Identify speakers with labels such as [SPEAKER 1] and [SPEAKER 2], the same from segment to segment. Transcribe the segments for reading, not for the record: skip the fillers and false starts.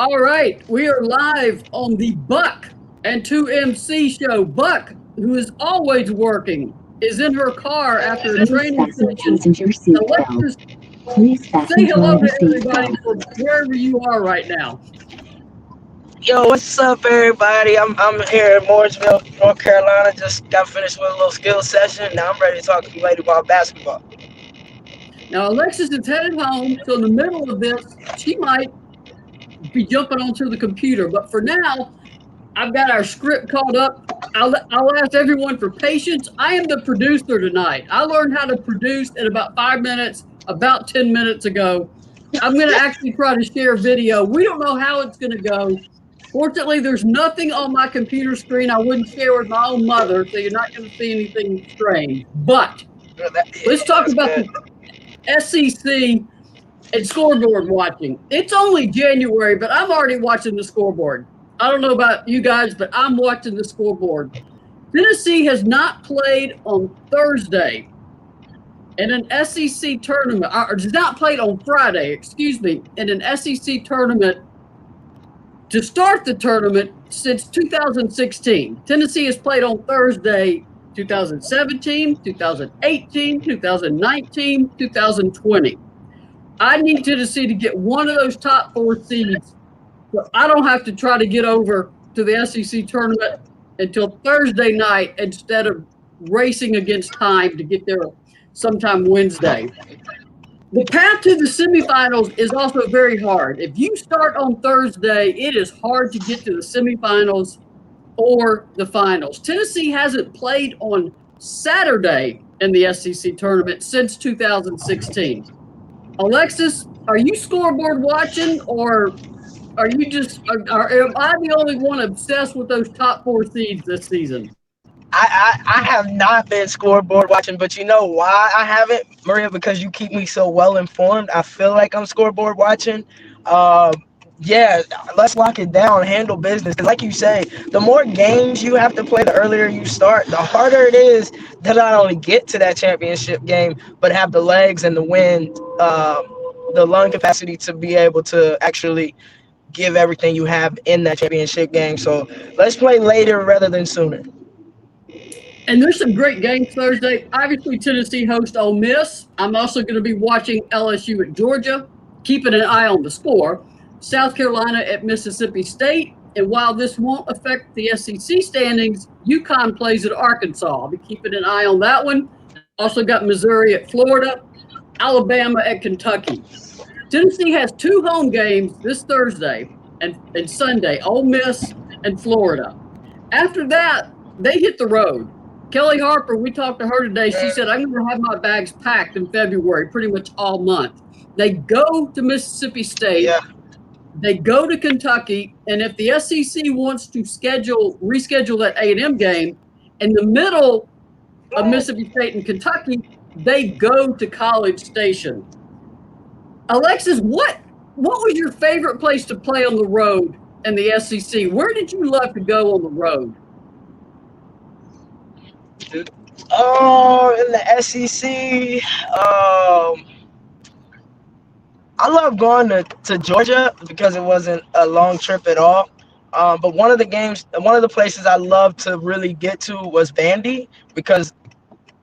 [SPEAKER 1] All right, we are live on the Buck and 2MC show. Buck, who is always working, is in her car after a
[SPEAKER 2] Please
[SPEAKER 1] training
[SPEAKER 2] fasten
[SPEAKER 1] session.
[SPEAKER 2] passenger seatbelt.
[SPEAKER 1] Alexis,
[SPEAKER 2] Please
[SPEAKER 1] say
[SPEAKER 2] fasten
[SPEAKER 1] hello
[SPEAKER 2] driver
[SPEAKER 1] to everybody
[SPEAKER 2] seatbelt.
[SPEAKER 1] from wherever you are right now.
[SPEAKER 3] Yo, what's up, everybody? I'm here in Mooresville, North Carolina. Just got finished with a little skill session. Now I'm ready to talk to you Lady Vol basketball.
[SPEAKER 1] Now, Alexis is headed home, so in the middle of this, she might be jumping onto the computer. But for now, I've got our script called up. I'll ask everyone for patience. I am the producer tonight. I learned how to produce in about 5 minutes, about 10 minutes ago. I'm going to actually try to share video. We don't know how it's going to go. Fortunately, there's nothing on my computer screen I wouldn't share with my own mother, so you're not going to see anything strange. But let's talk
[SPEAKER 3] That's
[SPEAKER 1] about
[SPEAKER 3] good.
[SPEAKER 1] the SEC and scoreboard watching. It's only January, but I'm already watching the scoreboard. I don't know about you guys, but I'm watching the scoreboard. Tennessee has not played on Thursday in an SEC tournament, or has not played on Friday, excuse me, in an SEC tournament to start the tournament since 2016. Tennessee has played on Thursday 2017, 2018, 2019, 2020. I need Tennessee to get one of those top four seeds so I don't have to try to get over to the SEC tournament until Thursday night instead of racing against time to get there sometime Wednesday. The path to the semifinals is also very hard. If you start on Thursday, it is hard to get to the semifinals or the finals. Tennessee hasn't played on Saturday in the SEC tournament since 2016. Alexis, are you scoreboard watching, or are you just, am I the only one obsessed with those top four seeds this season?
[SPEAKER 3] I have not been scoreboard watching, but you know why I haven't, Maria? Because you keep me so well informed. I feel like I'm scoreboard watching. Um, yeah, let's lock it down, handle business. 'Cause like you say, the more games you have to play, the earlier you start, the harder it is to not only get to that championship game, but have the legs and the wind, the lung capacity to be able to actually give everything you have in that championship game. So let's play later rather than sooner.
[SPEAKER 1] And there's some great games Thursday. Obviously, Tennessee hosts Ole Miss. I'm also going to be watching LSU at Georgia, keeping an eye on the score. South Carolina at Mississippi State. And while this won't affect the SEC standings, UConn plays at Arkansas. I'll be keeping an eye on that one. Also got Missouri at Florida, Alabama at Kentucky. Tennessee has two home games this Thursday and Sunday, Ole Miss and Florida. After that, they hit the road. Kelly Harper, we talked to her today. She said, I'm going to have my bags packed in February, pretty much all month. They go to Mississippi State.
[SPEAKER 3] Yeah.
[SPEAKER 1] They go to Kentucky. And if the SEC wants to reschedule that A&M game, in the middle of Mississippi State and Kentucky, they go to College Station. Alexis, what was your favorite place to play on the road in the SEC? Where did you love to go on the road?
[SPEAKER 3] In the SEC, I love going to Georgia because it wasn't a long trip at all. But one of the places I love to really get to was Vandy because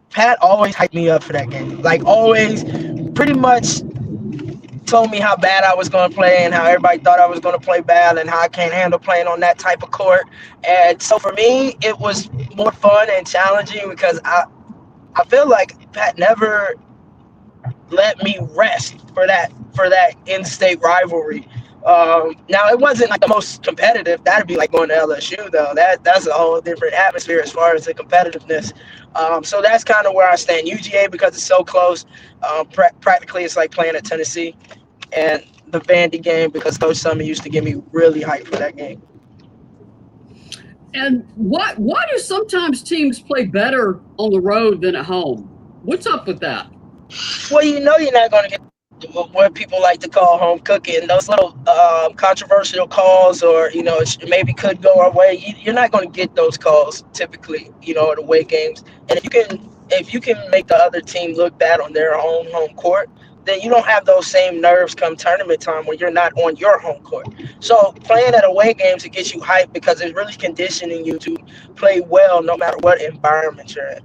[SPEAKER 3] Pat always hyped me up for that game. Like always, pretty much told me how bad I was going to play and how everybody thought I was going to play bad and how I can't handle playing on that type of court. And so for me, it was more fun and challenging because I feel like Pat never let me rest for that in-state rivalry. Now it wasn't like the most competitive. That'd be like going to LSU though. That's a whole different atmosphere as far as the competitiveness. So that's kind of where I stand. UGA because it's so close. Practically, it's like playing at Tennessee, and the Vandy game because Coach Summer used to get me really hyped for that game.
[SPEAKER 1] And why do sometimes teams play better on the road than at home? What's up with that?
[SPEAKER 3] Well, you know you're not going to get what people like to call home cooking, those little controversial calls, or it maybe could go our way. You're not going to get those calls typically, at away games. And if you can make the other team look bad on their own home court, then you don't have those same nerves come tournament time when you're not on your home court. So playing at away games, it gets you hyped because it's really conditioning you to play well no matter what environment you're in.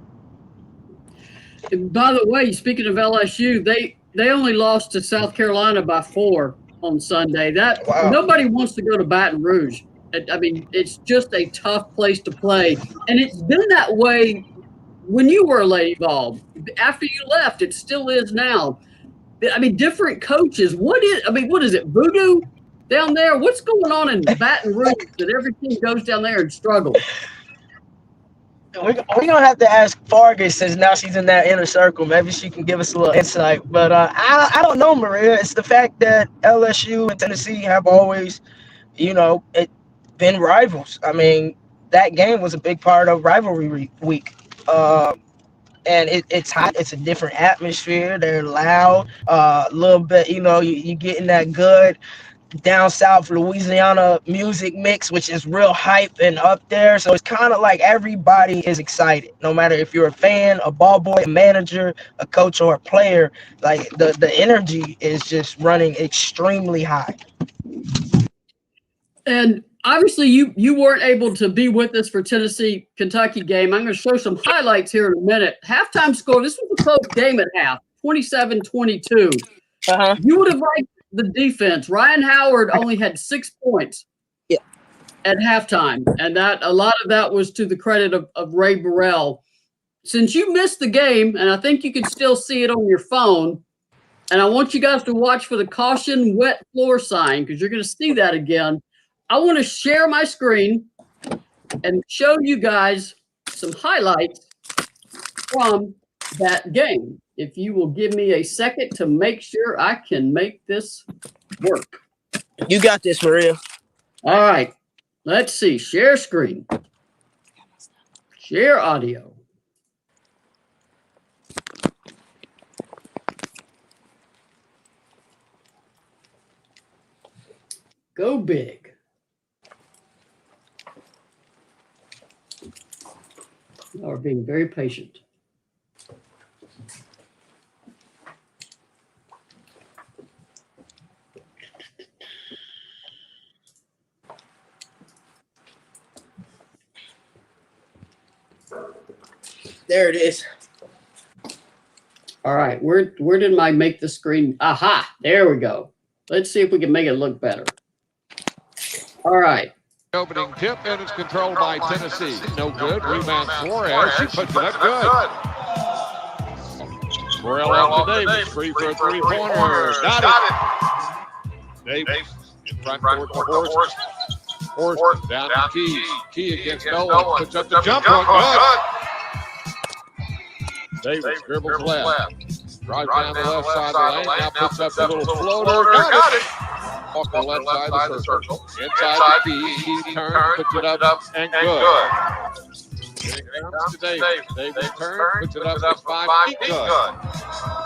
[SPEAKER 1] And by the way, speaking of LSU, they only lost to South Carolina by 4 on Sunday. Nobody wants to go to Baton Rouge. I mean, it's just a tough place to play, and it's been that way when you were a Lady Vol. After you left, it still is now. I mean, different coaches. What is it, voodoo down there? What's going on in Baton Rouge that everything goes down there and struggles?
[SPEAKER 3] We're going to have to ask Fargus, since now she's in that inner circle. Maybe she can give us a little insight. But I don't know, Maria. It's the fact that LSU and Tennessee have always, been rivals. I mean, that game was a big part of rivalry week. And it's hot. It's a different atmosphere. They're loud. A little bit, you getting that good down south Louisiana music mix, which is real hype and up there. So it's kind of like everybody is excited, no matter if you're a fan, a ball boy, a manager, a coach, or a player. Like the energy is just running extremely high. And
[SPEAKER 1] obviously, you weren't able to be with us for Tennessee-Kentucky game. I'm going to show some highlights here in a minute. Halftime score, this was a close game at half, 27-22. You would have liked the defense. Ryan Howard only had 6 points at halftime, and a lot of that was to the credit of Ray Burrell. Since you missed the game, and I think you can still see it on your phone, and I want you guys to watch for the caution wet floor sign because you're going to see that again. I want to share my screen and show you guys some highlights from that game. If you will give me a second to make sure I can make this work.
[SPEAKER 3] You got this, Maria.
[SPEAKER 1] All right. Let's see. Share screen. Share audio. Go big. You are being very patient.
[SPEAKER 3] There it is.
[SPEAKER 1] All right, where did I make the screen? Aha, there we go. Let's see if we can make it look better. All right.
[SPEAKER 2] Opening tip, and it's controlled by Tennessee. No good. Rebound Suarez. She puts it up good. Burrell out to Davis. Free for a three-pointer. Got it. Davis in front court to Horst. Horst down to Key. Key against Nolan. Puts up the jumper. Good. Davis dribbles left. Drives down the left side of the lane. Now puts up a little floater. Got it. Off the left side of the circle. Inside the Key. Key turns, puts it up, and good. Here it comes to Davis. Davis turns, puts it up, and 5 feet good.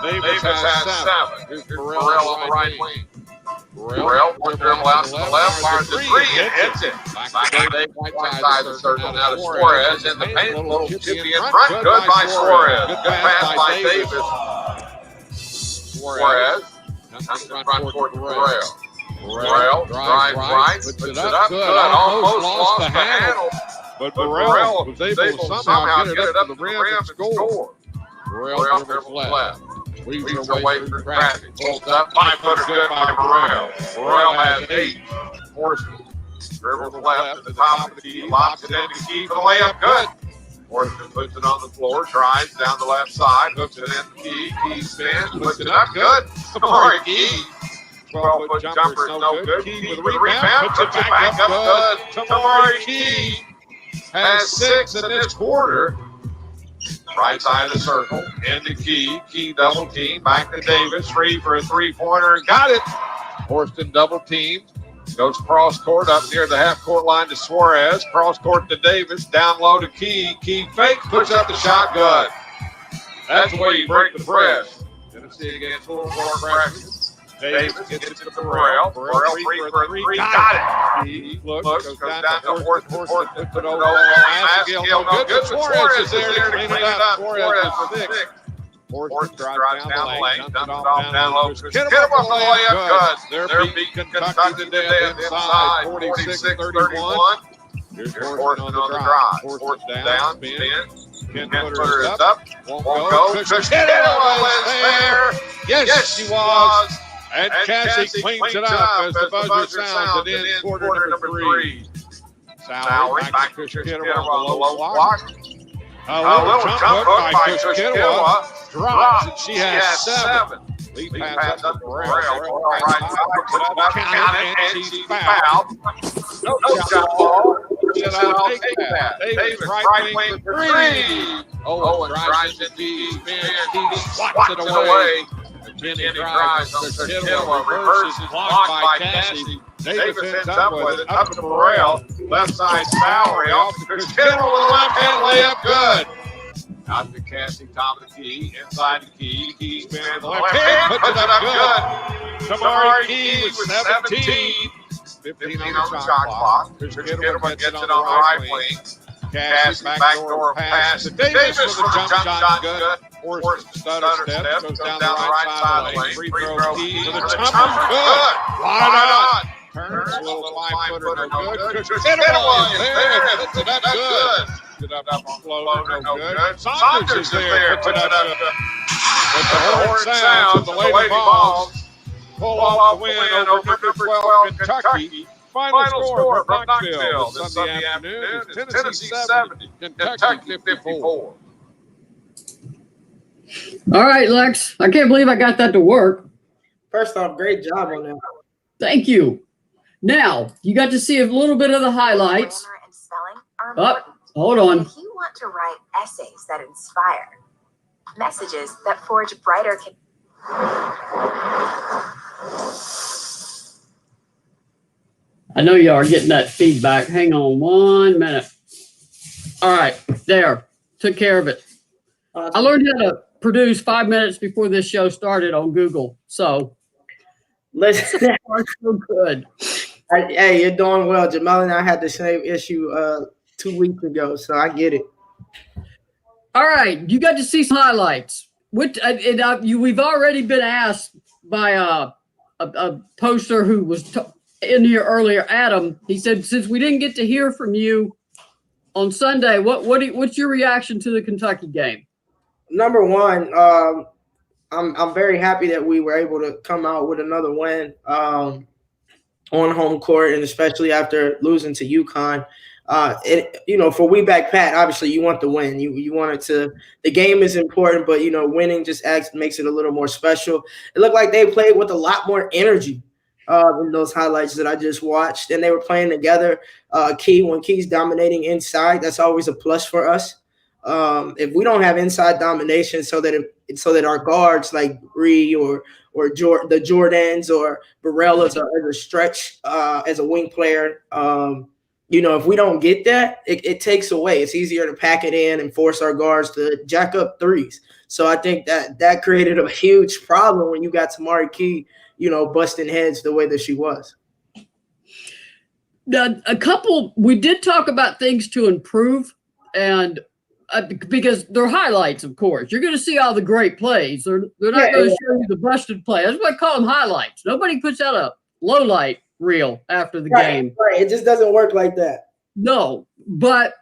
[SPEAKER 2] Davis has 7. Here's Burrell on the right wing. Burrell, one dribble out to the left, fires the three, and hits it. Back to Davis, right side of the circle. Now to Suarez in the paint. A little chippy in front. Good by Suarez. Good pass by Davis. Suarez comes in front court to Burrell. Burrell drives right, puts it up good. Almost lost the handle. But Burrell was able to somehow get it up to the rim and score. Burrell dribbles left. Weaves away through traffic. Pulls up. 5-footer good by Burrell. Burrell has 8. Horst dribbles left at the top of the key. Lobs it into Key for the layup. Good. Horst puts it on the floor. Drives down the left side. Hooks it in the Key. Key spins. Puts it up. Good. Amari Key. 12-foot jumper is no good. Key with a rebound. Puts it back up good. Amari Key has 6 in this quarter. Right side of the circle, into Key. Key double team, back to Davis. Free for a three-pointer. Got it. Horston double team. Goes cross court up near the half court line to Suarez. Cross court to Davis. Down low to Key. Key fake, puts up the shot. Good. That's the way you break the press. Tennessee against full court pressure. Davis gets it to Burrell. Burrell free for a three. Got it. He looks, goes down to Horst. Horst puts it over. No good. Suarez is there to clean it up. Suarez with 6. Horse drives down the lane, dumps it off down low. Get him off the layup, good. They're beating Kentucky to death inside, 46-31. Here's Horse on the drive. Horse down, spin. Ken Footer is up. Won't go. Kittiwa was there. Yes, she was. And Cassie cleans it up as the buzzer sounds. It ends quarter number 3. Sowry back to Kittiwa on the low block. A little jump hook by Kittiwa. Drops, and she has 7. Lead pass up to Burrell. Count it, and she's fouled. No shot ball. I'll take that. Davis right wing for 3. Owen drives it deep. He swats it away. McKinney drives on to Kittiwa. Reverses, blocked by Cassie. Davis ends up with it. Up to Burrell. Left side Sowry. Off to Kittiwa with a left-hand layup. Good. Out to Cassie, top of the key, inside the key. Key spins the left hand, puts it up good. Tamari Key with 17. 15 on the shot clock. Kittiwa gets it on the right wing. Cassie backdoor pass to Davis with a jump shot, good. Horse stutter step, goes down the right side of the lane. Free throw Key with a jumper, good. Wide on. Turns a little 5-footer, no good. Kittiwa is there, puts it up good. It up on floater, no good. Saunders is there, puts it up good. But the horn sounds, the Lady Vols pull off the win over number 12 Kentucky. Final score from Knoxville this Sunday afternoon is Tennessee 70, Kentucky 54.
[SPEAKER 1] All right, Lex. I can't believe I got that to work.
[SPEAKER 3] First off, great job on that.
[SPEAKER 1] Thank you. Now, you got to see a little bit of the highlights. Hold on.
[SPEAKER 4] If you want to write essays that inspire, messages that forge brighter.
[SPEAKER 1] I know you are getting that feedback. Hang on 1 minute. All right, there. Took care of it. I learned how to produce 5 minutes before this show started on Google. So,
[SPEAKER 3] listen,
[SPEAKER 1] so good.
[SPEAKER 3] Hey, you're doing well. Jamal and I had the same issue 2 weeks ago, so I get it.
[SPEAKER 1] All right, you got to see some highlights. We've already been asked by a poster who was in here earlier, Adam. He said, since we didn't get to hear from you on Sunday, what's your reaction to the Kentucky game?
[SPEAKER 3] Number one, I'm very happy that we were able to come out with another win on home court, and especially after losing to UConn. For We Back Pat, obviously you want the win. You want it to. The game is important, but winning just makes it a little more special. It looked like they played with a lot more energy in those highlights that I just watched, and they were playing together. When Key's dominating inside, that's always a plus for us. If we don't have inside domination, so that our guards like Bree or the Jordans or Burrell as a stretch as a wing player. If we don't get that, it takes away. It's easier to pack it in and force our guards to jack up threes. So I think that created a huge problem when you got Tamari Key, busting heads the way that she was.
[SPEAKER 1] We did talk about things to improve, and because they're highlights, of course. You're going to see all the great plays. They're not going to show you the busted play. That's why I call them highlights. Nobody puts out a low light reel after the game.
[SPEAKER 3] Right. It just doesn't work like that.
[SPEAKER 1] No, but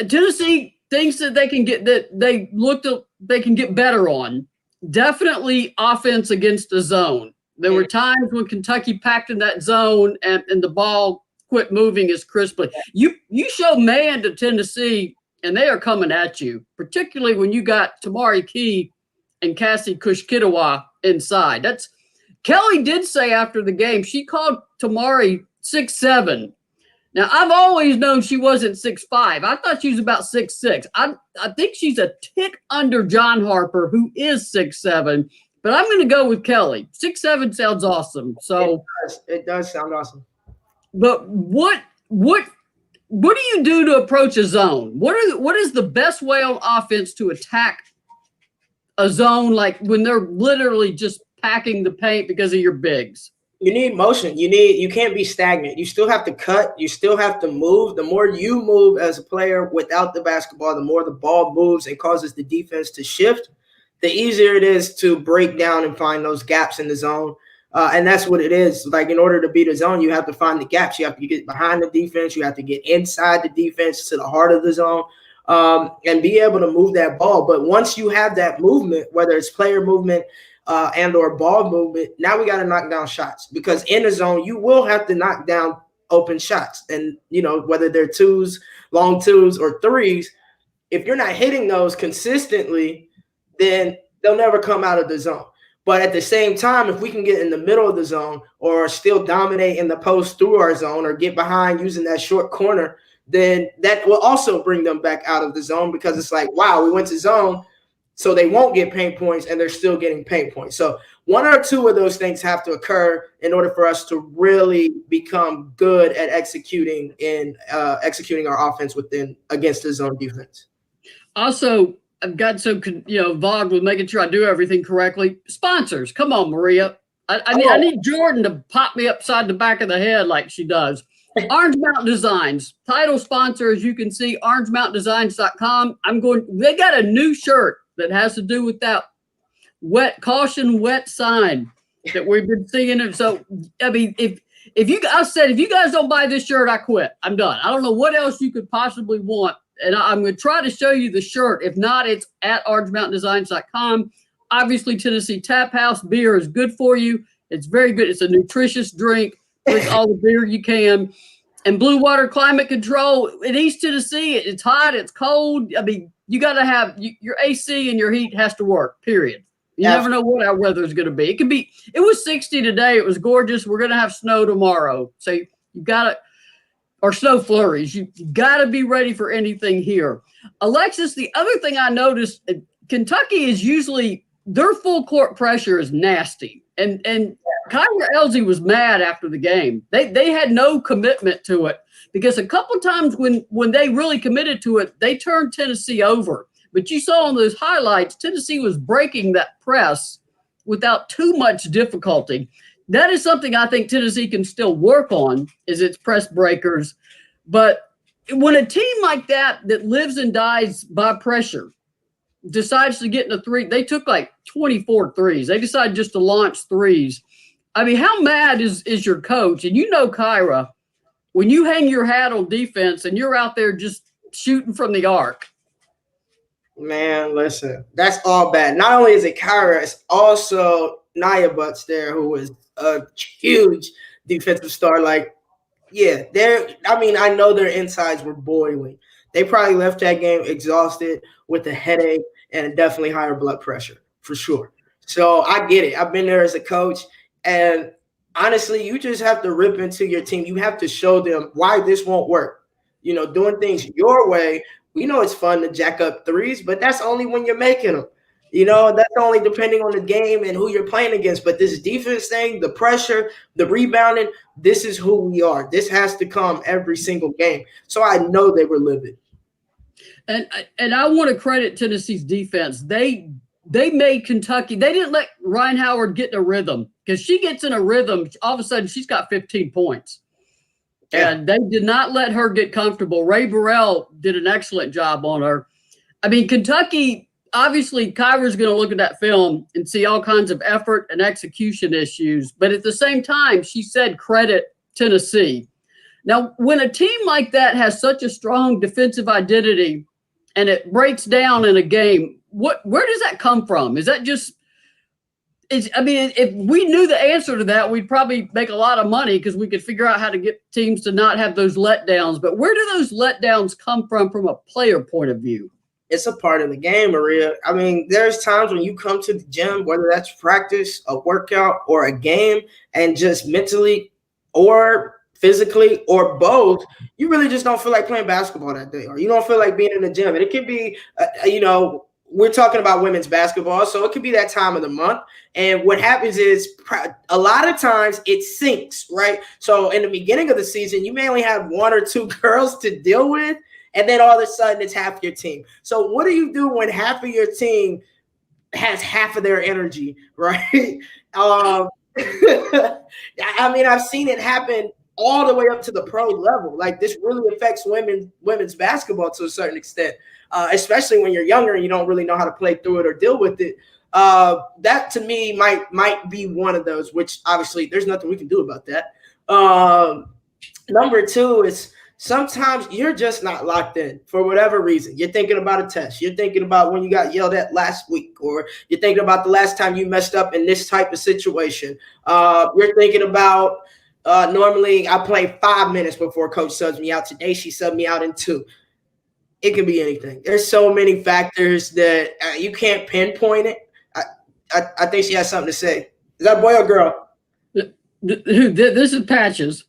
[SPEAKER 1] Tennessee thinks that they can get they can get better on. Definitely offense against the zone. There were times when Kentucky packed in that zone and the ball quit moving as crisply. You show man to Tennessee, and they are coming at you, particularly when you got Tamari Key and Cassie Kittiwa inside. Kelly did say after the game, she called Tamari 6'7". Now, I've always known she wasn't 6'5". I thought she was about 6'6". I think she's a tick under John Harper, who is 6'7", but I'm going to go with Kelly. 6'7" sounds awesome. So
[SPEAKER 3] it does sound awesome.
[SPEAKER 1] But what do you do to approach a zone? What is the best way on offense to attack a zone, like when they're literally just packing the paint because of your bigs?
[SPEAKER 3] You need motion. You can't be stagnant. You still have to cut. You still have to move. The more you move as a player without the basketball, the more the ball moves and causes the defense to shift. the easier it is to break down and find those gaps in the zone. And that's what it is. Like, in order to beat a zone, you have to find the gaps. You have to get behind the defense. You have to get inside the defense to the heart of the zone, and be able to move that ball. But once you have that movement, whether it's player movement and or ball movement, now we got to knock down shots, because in the zone, you will have to knock down open shots. And, whether they're twos, long twos, or threes, if you're not hitting those consistently, then they'll never come out of the zone. But at the same time, if we can get in the middle of the zone or still dominate in the post through our zone or get behind using that short corner, then that will also bring them back out of the zone, because it's like, wow, we went to zone, so they won't get paint points and they're still getting paint points. So one or two of those things have to occur in order for us to really become good at executing our offense against the zone defense.
[SPEAKER 1] Also, I've got so involved with making sure I do everything correctly. Sponsors, come on, Maria. I need Jordan to pop me upside the back of the head like she does. Orange Mountain Designs, title sponsor, as you can see, orangemountaindesigns.com. They got a new shirt that has to do with that wet sign that we've been seeing. And so, I mean, if you guys don't buy this shirt, I quit. I'm done. I don't know what else you could possibly want. And I'm going to try to show you the shirt. If not, it's at orangemountaindesigns.com. Obviously, Tennessee Tap House beer is good for you. It's very good. It's a nutritious drink. Drink all the beer you can. And Blue Water Climate Control in East Tennessee, it's hot, it's cold. I mean, you got to have your AC and your heat has to work, period. You never know what our weather is going to be. It was 60 today. It was gorgeous. We're going to have snow tomorrow. So you got to, or snow flurries. You got to be ready for anything here. Alexis, the other thing I noticed, Kentucky is usually, their full court pressure is nasty. And Kyra Elsie was mad after the game. They had no commitment to it, because a couple times when they really committed to it, they turned Tennessee over. But you saw on those highlights, Tennessee was breaking that press without too much difficulty. That is something I think Tennessee can still work on, is its press breakers. But when a team like that lives and dies by pressure decides to get in a three, they took like 24 threes. They decided just to launch threes. I mean, how mad is your coach? And Kyra, when you hang your hat on defense and you're out there just shooting from the arc.
[SPEAKER 3] Man, listen, that's all bad. Not only is it Kyra, it's also Nia Butts there, who is a huge defensive star. Like, yeah, I know their insides were boiling. They probably left that game exhausted with a headache and definitely higher blood pressure, for sure. So I get it. I've been there as a coach. And honestly, you just have to rip into your team. You have to show them why this won't work. Doing things your way. We know it's fun to jack up threes, but that's only when you're making them. That's only depending on the game and who you're playing against. But this defense thing, the pressure, the rebounding, this is who we are. This has to come every single game. So I know they were livid.
[SPEAKER 1] And I want to credit Tennessee's defense. They made Kentucky. They didn't let Ryan Howard get in a rhythm, because she gets in a rhythm, all of a sudden she's got 15 points. Yeah. And they did not let her get comfortable. Ray Burrell did an excellent job on her. I mean, Kentucky, obviously Kyra's going to look at that film and see all kinds of effort and execution issues. But at the same time, she said credit Tennessee. Now, when a team like that has such a strong defensive identity and it breaks down in a game, where does that come from? Is that just – if we knew the answer to that, we'd probably make a lot of money, because we could figure out how to get teams to not have those letdowns. But where do those letdowns come from a player point of view?
[SPEAKER 3] It's a part of the game, Maria. I mean, there's times when you come to the gym, whether that's practice, a workout, or a game, and just mentally or physically or both, you really just don't feel like playing basketball that day, or you don't feel like being in the gym. And it could be, we're talking about women's basketball, so it could be that time of the month. And what happens is a lot of times it sinks, right? So in the beginning of the season, you may only have one or two girls to deal with, and then all of a sudden it's half your team. So what do you do when half of your team has half of their energy, right? I mean, I've seen it happen all the way up to the pro level. Like, this really affects women's basketball to a certain extent, especially when you're younger and you don't really know how to play through it or deal with it. That to me might be one of those, which obviously there's nothing we can do about that. Number two is sometimes you're just not locked in for whatever reason. You're thinking about a test. You're thinking about when you got yelled at last week, or you're thinking about the last time you messed up in this type of situation. You're thinking about normally I play 5 minutes before coach subs me out. Today she subbed me out in 2. It can be anything. There's so many factors that you can't pinpoint it. I think she has something to say. Is that a boy or girl?
[SPEAKER 1] This is Patches.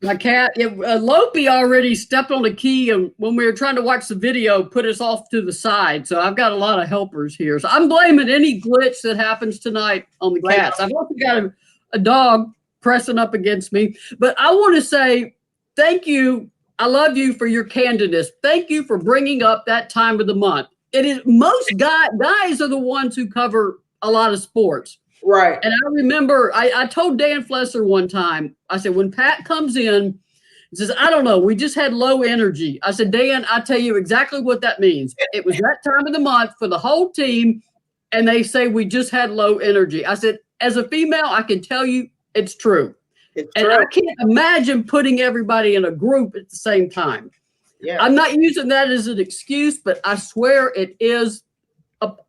[SPEAKER 1] My cat, Lopi already stepped on the key, and when we were trying to watch the video, put us off to the side. So I've got a lot of helpers here. So I'm blaming any glitch that happens tonight on the cats. I've also got a dog pressing up against me. But I want to say thank you. I love you for your candidness. Thank you for bringing up that time of the month. It is most guys are the ones who cover a lot of sports.
[SPEAKER 3] Right.
[SPEAKER 1] And I remember I told Dan Flesser one time, I said, when Pat comes in and says, I don't know, we just had low energy. I said, Dan, I tell you exactly what that means. It was that time of the month for the whole team, and they say we just had low energy. I said, as a female, I can tell you it's true. It's true. I can't imagine putting everybody in a group at the same time. Yeah. I'm not using that as an excuse, but I swear it is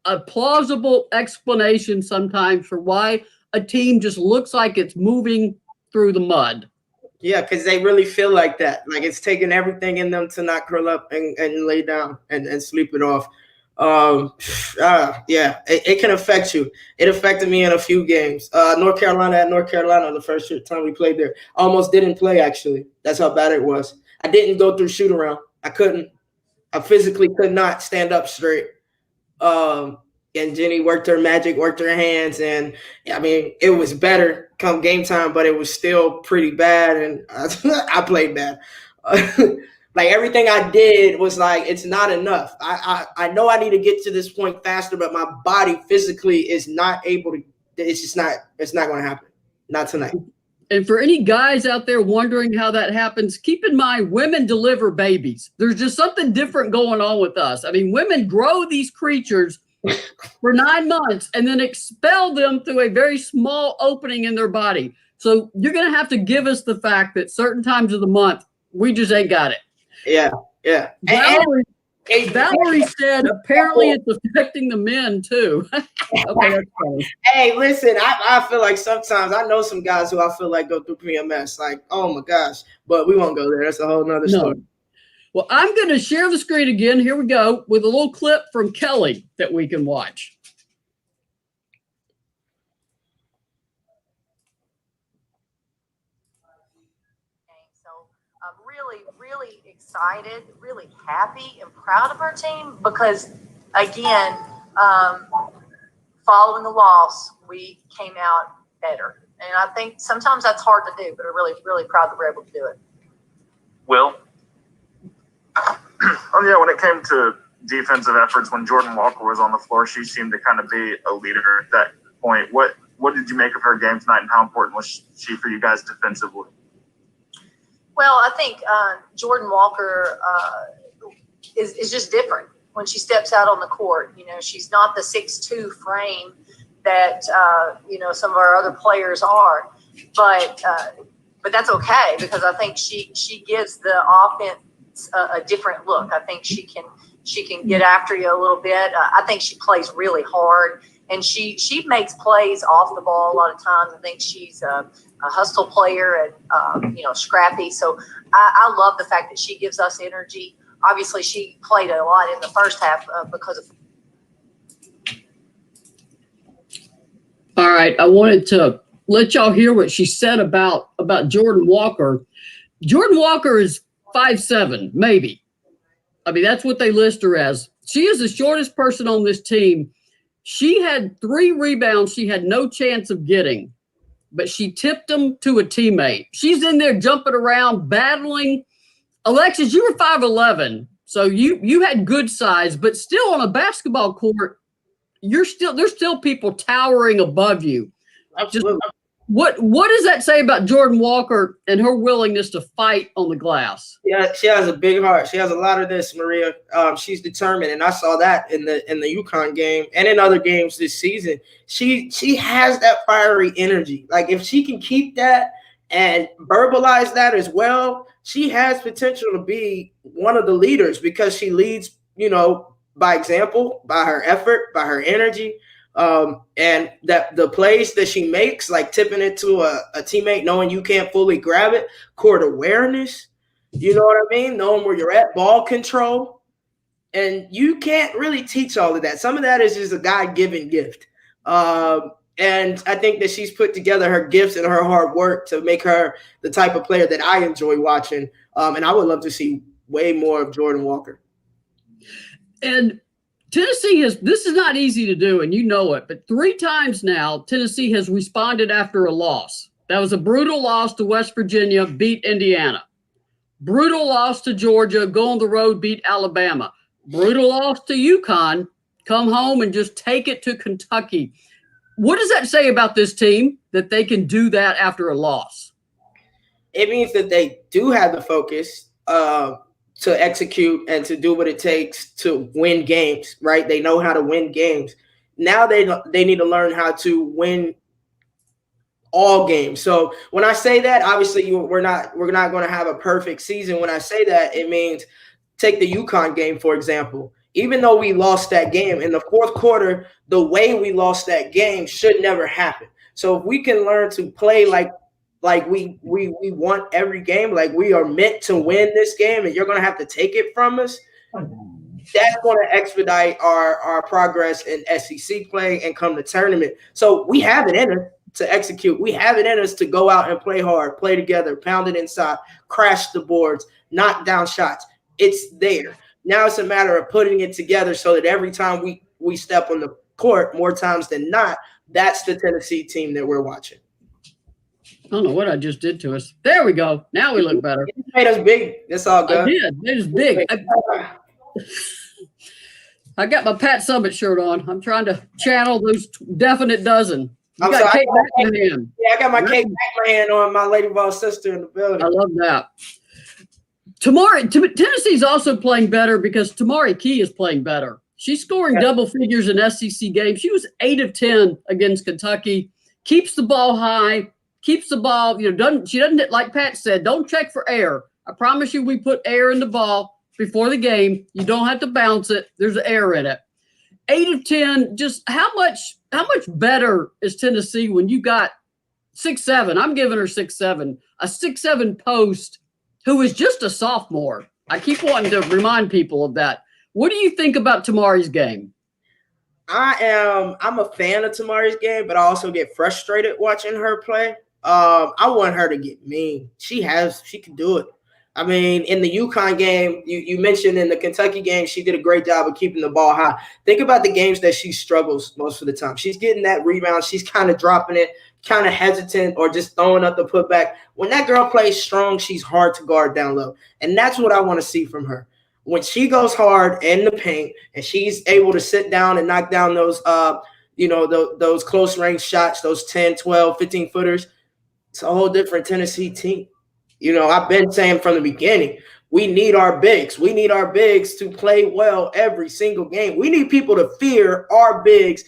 [SPEAKER 1] a plausible explanation sometimes for why a team just looks like it's moving through the mud.
[SPEAKER 3] Yeah, because they really feel like that. Like it's taking everything in them to not curl up and lay down and sleep it off. Yeah, it can affect you. It affected me in a few games. North Carolina the first time we played there. Almost didn't play, actually. That's how bad it was. I didn't go through shoot around. I physically could not stand up straight. And Jenny worked her magic, worked her hands, and I mean, it was better come game time, but it was still pretty bad, and I played bad. Like everything I did was like, it's not enough. I know I need to get to this point faster, but my body physically is not able to. It's not going to happen. Not tonight.
[SPEAKER 1] And for any guys out there wondering how that happens, keep in mind women deliver babies. There's just something different going on with us. I mean, women grow these creatures for 9 months and then expel them through a very small opening in their body. So you're going to have to give us the fact that certain times of the month, we just ain't got it.
[SPEAKER 3] Yeah.
[SPEAKER 1] Valerie said apparently it's affecting the men too. Okay, that's funny.
[SPEAKER 3] Hey, listen, I feel like sometimes I know some guys who I feel like go through PMS. Like, oh my gosh, but we won't go there. That's a whole nother story.
[SPEAKER 1] Well, I'm going to share the screen again. Here we go with a little clip from Kelly that we can watch.
[SPEAKER 4] Really excited, really happy and proud of our team because, again, following the loss, we came out better. And I think sometimes that's hard to do, but I'm really, really proud that we're able to do it.
[SPEAKER 5] Will? Yeah, when it came to defensive efforts, when Jordan Walker was on the floor, she seemed to kind of be a leader at that point. What did you make of her game tonight, and how important was she for you guys defensively?
[SPEAKER 4] Well, I think Jordan Walker is just different when she steps out on the court. You know, she's not the 6'2" frame that some of our other players are, but that's okay because I think she gives the offense a different look. I think she can get after you a little bit. I think she plays really hard, and she makes plays off the ball a lot of times. I think she's a hustle player and scrappy. So I love the fact that she gives us energy. Obviously, she played a lot in the first half because of.
[SPEAKER 1] All right, I wanted to let y'all hear what she said about Jordan Walker. Jordan Walker is 5'7", maybe. I mean, that's what they list her as. She is the shortest person on this team. She had 3 rebounds she had no chance of getting, but she tipped them to a teammate. She's in there jumping around, battling. Alexis, you were 5'11", so you had good size, but still on a basketball court, there's still people towering above you.
[SPEAKER 3] Absolutely.
[SPEAKER 1] What does that say about Jordan Walker and her willingness to fight on the glass?
[SPEAKER 3] Yeah, she has a big heart. She has a lot of this, Maria. She's determined, and I saw that in the UConn game and in other games this season. She has that fiery energy. Like if she can keep that and verbalize that as well, she has potential to be one of the leaders because she leads, by example, by her effort, by her energy. And that the plays that she makes, like tipping it to a teammate, knowing you can't fully grab it, court awareness, you know what I mean? Knowing where you're at, ball control. And you can't really teach all of that. Some of that is just a God-given gift. And I think that she's put together her gifts and her hard work to make her the type of player that I enjoy watching. And I would love to see way more of Jordan Walker.
[SPEAKER 1] And Tennessee this is not easy to do, and you know it, but 3 times now, Tennessee has responded after a loss. That was a brutal loss to West Virginia, beat Indiana. Brutal loss to Georgia, go on the road, beat Alabama. Brutal loss to UConn, come home and just take it to Kentucky. What does that say about this team, that they can do that after a loss?
[SPEAKER 3] It means that they do have the focus to execute and to do what it takes to win games, right? They know how to win games. Now they need to learn how to win all games. So when I say that, obviously we're not going to have a perfect season. When I say that, it means take the UConn game, for example. Even though we lost that game in the fourth quarter, the way we lost that game should never happen. So if we can learn to play like we want every game, like we are meant to win this game and you're going to have to take it from us, that's going to expedite our progress in SEC play and come to tournament. So we have it in us to execute. We have it in us to go out and play hard, play together, pound it inside, crash the boards, knock down shots. It's there. Now it's a matter of putting it together so that every time we step on the court, more times than not, that's the Tennessee team that we're watching.
[SPEAKER 1] I don't know what I just did to us. There we go. Now we look better.
[SPEAKER 3] You made us big. That's all good.
[SPEAKER 1] I did. It was big. I got my Pat Summit shirt on. I'm trying to channel those definite dozen.
[SPEAKER 3] I got my Kate Backman on, my Lady Vol sister in the building.
[SPEAKER 1] I love that. Tennessee's also playing better because Tamari Key is playing better. She's scoring double figures in SEC games. She was 8 of 10 against Kentucky. Keeps the ball high. Keeps the ball. She doesn't, like Pat said, don't check for air. I promise you, we put air in the ball before the game. You don't have to bounce it. There's air in it. 8 of 10. Just how much better is Tennessee when you got 6'7"? I'm giving her 6'7", a 6'7" post who is just a sophomore. I keep wanting to remind people of that. What do you think about Tamari's game?
[SPEAKER 3] I'm a fan of Tamari's game, but I also get frustrated watching her play. I want her to get mean. She can do it. I mean, in the UConn game, you mentioned in the Kentucky game, she did a great job of keeping the ball high. Think about the games that she struggles most of the time. She's getting that rebound. She's kind of dropping it, kind of hesitant, or just throwing up the putback. When that girl plays strong, she's hard to guard down low. And that's what I want to see from her. When she goes hard in the paint and she's able to sit down and knock down those, those close range shots, those 10, 12, 15 footers, it's a whole different Tennessee team. I've been saying from the beginning, we need our bigs. We need our bigs to play well every single game. We need people to fear our bigs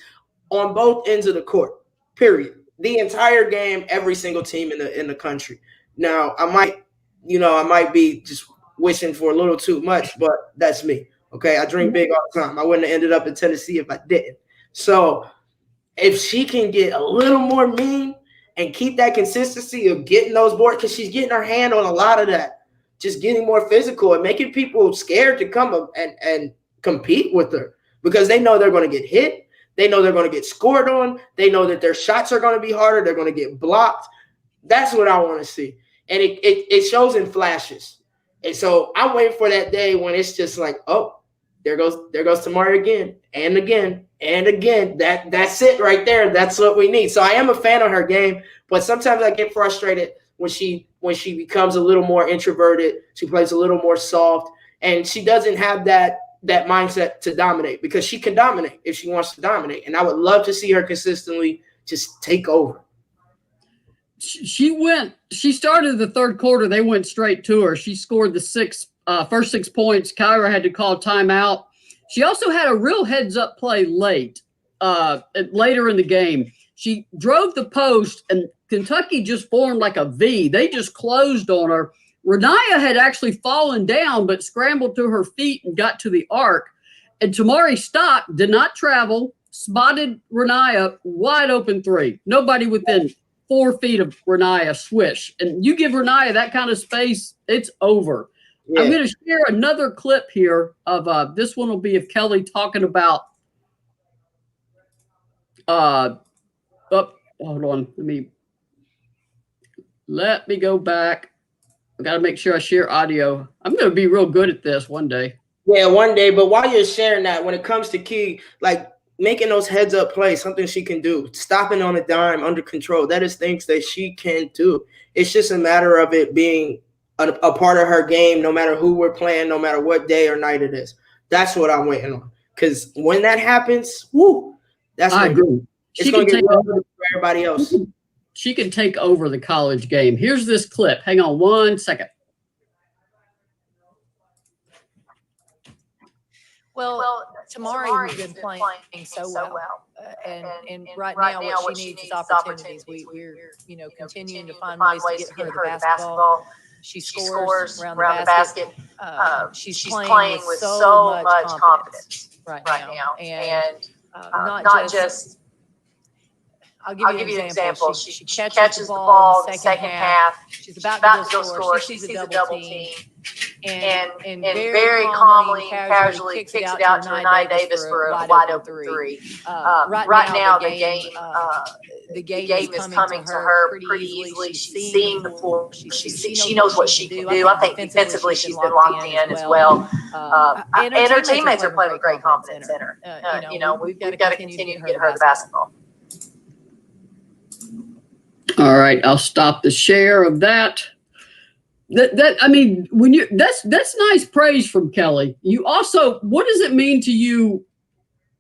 [SPEAKER 3] on both ends of the court, period. The entire game, every single team in the country. Now, I might be just wishing for a little too much, but that's me. Okay, I dream big all the time. I wouldn't have ended up in Tennessee if I didn't. So if she can get a little more mean and keep that consistency of getting those boards, because she's getting her hand on a lot of that, just getting more physical and making people scared to come up and compete with her because they know they're going to get hit. They know they're going to get scored on. They know that their shots are going to be harder. They're going to get blocked. That's what I want to see. And it shows in flashes. And so I'm waiting for that day when it's just like, oh, there goes Tamari again and again and again. That's it right there. That's what we need. So I am a fan of her game, but sometimes I get frustrated when she becomes a little more introverted. She plays a little more soft, and she doesn't have that mindset to dominate because she can dominate if she wants to dominate. And I would love to see her consistently just take over.
[SPEAKER 1] She started the third quarter. They went straight to her. She scored the first 6 points. Kyra had to call timeout. She also had a real heads-up play later in the game. She drove the post, and Kentucky just formed like a V. They just closed on her. Renaya had actually fallen down, but scrambled to her feet and got to the arc. And Tamari Stock did not travel, spotted Renaya, wide open three. Nobody within 4 feet of Renaya, swish. And you give Renaya that kind of space, it's over. Yeah. I'm going to share another clip here of this one will be of Kelly talking about hold on. Let me go back. I got to make sure I share audio. I'm going to be real good at this one day.
[SPEAKER 3] Yeah, one day. But while you're sharing that, when it comes to Key, like making those heads up plays, something she can do, stopping on a dime under control, that is things that she can do. It's just a matter of it being a part of her game, no matter who we're playing, no matter what day or night it is. That's what I'm waiting on. Because when that happens, woo,
[SPEAKER 1] I agree.
[SPEAKER 3] It's going to get well for everybody else.
[SPEAKER 1] She can take over the college game. Here's this clip. Hang on 1 second.
[SPEAKER 4] Well, Tamari has been playing so well. And right now what she needs is opportunities. We're continuing to find ways to get her the basketball. She scores around the basket. She's playing with so much confidence right now. And not just I'll give you an example. She catches the ball in the second half. She's about to go score. She sees a double team. And very calmly, casually kicks it out to Renaya Davis for a wide open three. Right now, the game is coming to her pretty easily. She's seeing the floor. She knows what she can do. I think defensively she's been locked in as well. And her teammates are playing with great confidence in her. We've got to continue to get her the basketball.
[SPEAKER 1] All right, I'll stop the share of that. That's nice praise from Kelly. You also, what does it mean to you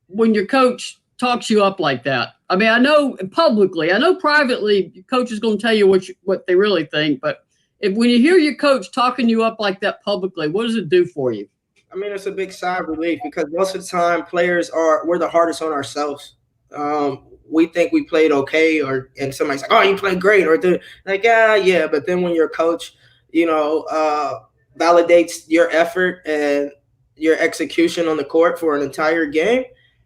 [SPEAKER 1] when your coach talks you up like that? I mean, I know publicly, I know privately, your coach is going to tell you what they really think. But when you hear your coach talking you up like that publicly, what does it do for you?
[SPEAKER 3] I mean, it's a big sigh of relief because most of the time, we're the hardest on ourselves. We think we played okay, and somebody's like, "Oh, you played great," or yeah. But then when your coach, validates your effort and your execution on the court for an entire game,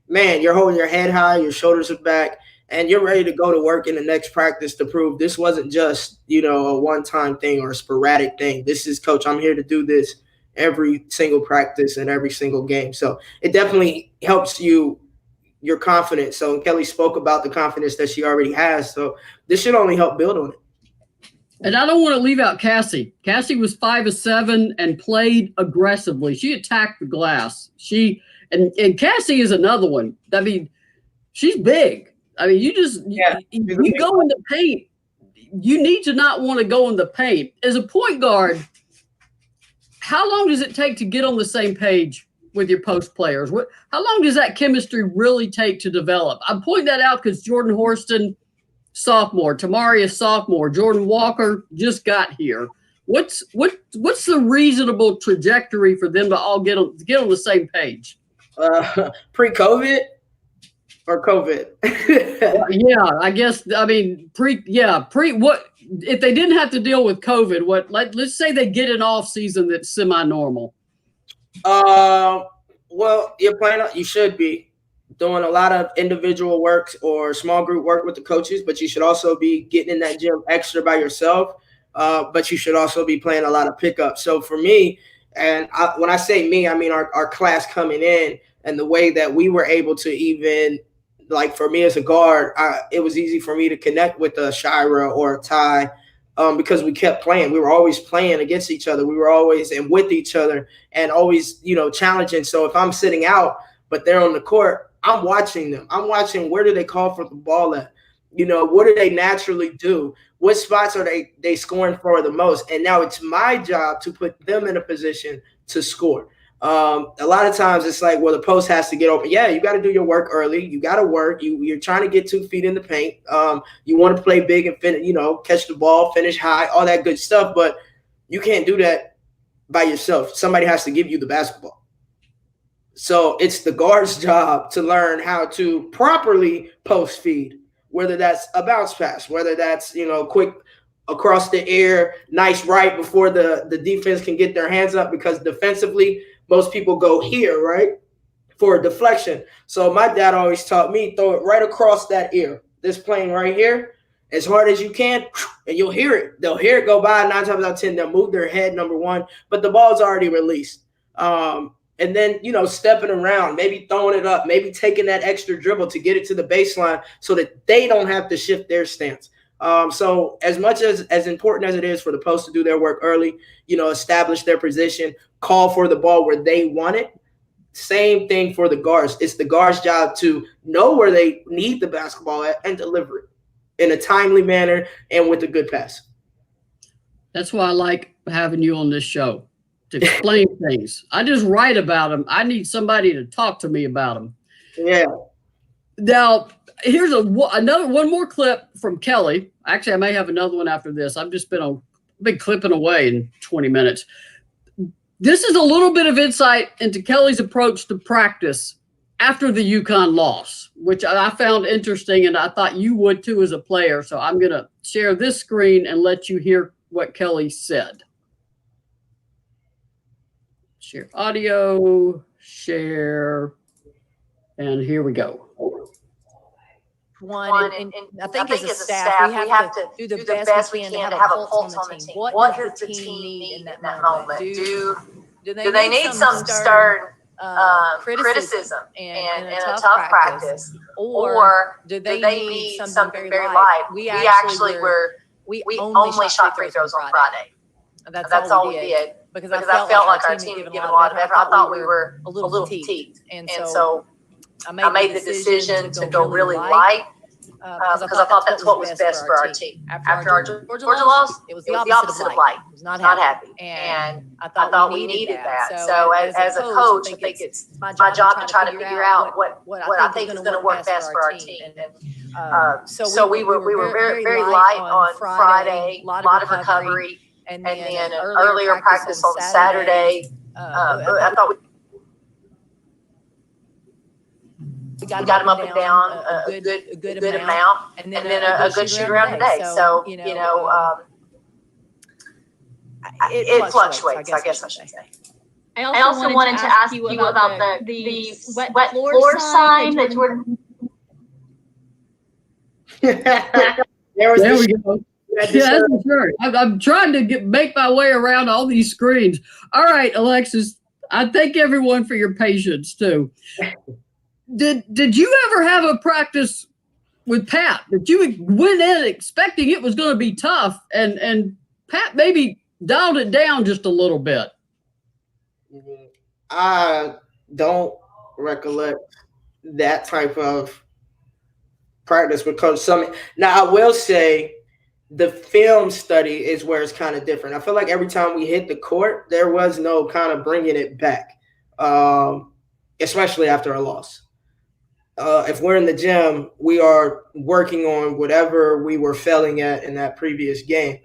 [SPEAKER 3] man, you're holding your head high, your shoulders are back, and you're ready to go to work in the next practice to prove this wasn't just, a one-time thing or a sporadic thing. This is, coach, I'm here to do this every single practice and every single game. So it definitely helps your confidence. So Kelly spoke about the confidence that she already has. So this should only help build on it.
[SPEAKER 1] And I don't want to leave out Cassie. Cassie was 5 of 7 and played aggressively. She attacked the glass. And Cassie is another one. I mean, she's big. I mean, you go in the paint. You need to not want to go in the paint. As a point guard, how long does it take to get on the same page with your post players? How long does that chemistry really take to develop? I'm pointing that out because Jordan Horston, sophomore, Tamari is sophomore, Jordan Walker just got here. What's the reasonable trajectory for them to all get on the same page?
[SPEAKER 3] Pre-COVID or COVID?
[SPEAKER 1] Yeah, I guess. I mean, what if they didn't have to deal with COVID? Let's say they get an off season that's semi-normal.
[SPEAKER 3] Well, you should be doing a lot of individual work or small group work with the coaches, but you should also be getting in that gym extra by yourself. But you should also be playing a lot of pickup. So for me, when I say me, I mean our class coming in and the way that we were able to even, like for me as a guard, it was easy for me to connect with a Shira or a Ty because we kept playing. We were always playing against each other. We were always and with each other and always, challenging. So if I'm sitting out, but they're on the court, I'm watching them. I'm watching where do they call for the ball at? What do they naturally do? What spots are they scoring for the most? And now it's my job to put them in a position to score. A lot of times it's like, well, the post has to get open. Yeah, you got to do your work early. You got to work. You're trying to get 2 feet in the paint. You want to play big and catch the ball, finish high, all that good stuff. But you can't do that by yourself. Somebody has to give you the basketball. So it's the guard's job to learn how to properly post feed, whether that's a bounce pass, whether that's, quick across the air, nice right before the defense can get their hands up, because defensively, most people go here, right, for a deflection. So my dad always taught me, throw it right across that ear, this plane right here, as hard as you can, and you'll hear it. They'll hear it go by 9 times out of 10. They'll move their head, number one, but the ball's already released. And then, stepping around, maybe throwing it up, maybe taking that extra dribble to get it to the baseline so that they don't have to shift their stance. So as much as important as it is for the post to do their work early, establish their position, call for the ball where they want it, same thing for the guards. It's the guards' job to know where they need the basketball at and deliver it in a timely manner and with a good pass. That's
[SPEAKER 1] why I like having you on this show, to explain things. I just write about them. I need somebody to talk to me about them.
[SPEAKER 3] Yeah.
[SPEAKER 1] Now, here's one more clip from Kelly. Actually, I may have another one after this. I've just been clipping away in 20 minutes. This is a little bit of insight into Kelly's approach to practice after the UConn loss, which I found interesting, and I thought you would too as a player. So I'm going to share this screen and let you hear what Kelly said. Share audio, share, and here we go.
[SPEAKER 4] And I think as a staff, we have to do the best we can to have a pulse on the team. What does the team need in that moment? Do they need some stern criticism and a tough practice, or do they need something very light? We only shot free throws on Friday. That's all we did. Because I felt like our team had given a lot of effort. I thought we were a little fatigued. And so I made the decision to go really light because I thought that's what was best for our team. After our Georgia loss, it was the opposite of light. I was not happy. And I thought we needed that. So as a coach, I think it's my job to try to figure out what I think is going to work best for our team. And so we were very, very light on Friday, a lot of recovery. And then an earlier practice on Saturday. I thought we got him up and down a good amount, and then a good shoot around today. So it fluctuates. I guess I should say.
[SPEAKER 6] I also wanted to ask you about the wet floor sign that Jordan.
[SPEAKER 1] There we go. Yeah, that's sure. I'm trying to make my way around all these screens. All right, Alexis, I thank everyone for your patience too. Did you ever have a practice with Pat that you went in expecting it was going to be tough, and Pat maybe dialed it down just a little bit?
[SPEAKER 3] I don't recollect that type of practice with Coach Summit. Now, I will say, the film study is where it's kind of different. I feel like every time we hit the court, there was no kind of bringing it back, especially after a loss. If we're in the gym, we are working on whatever we were failing at in that previous game.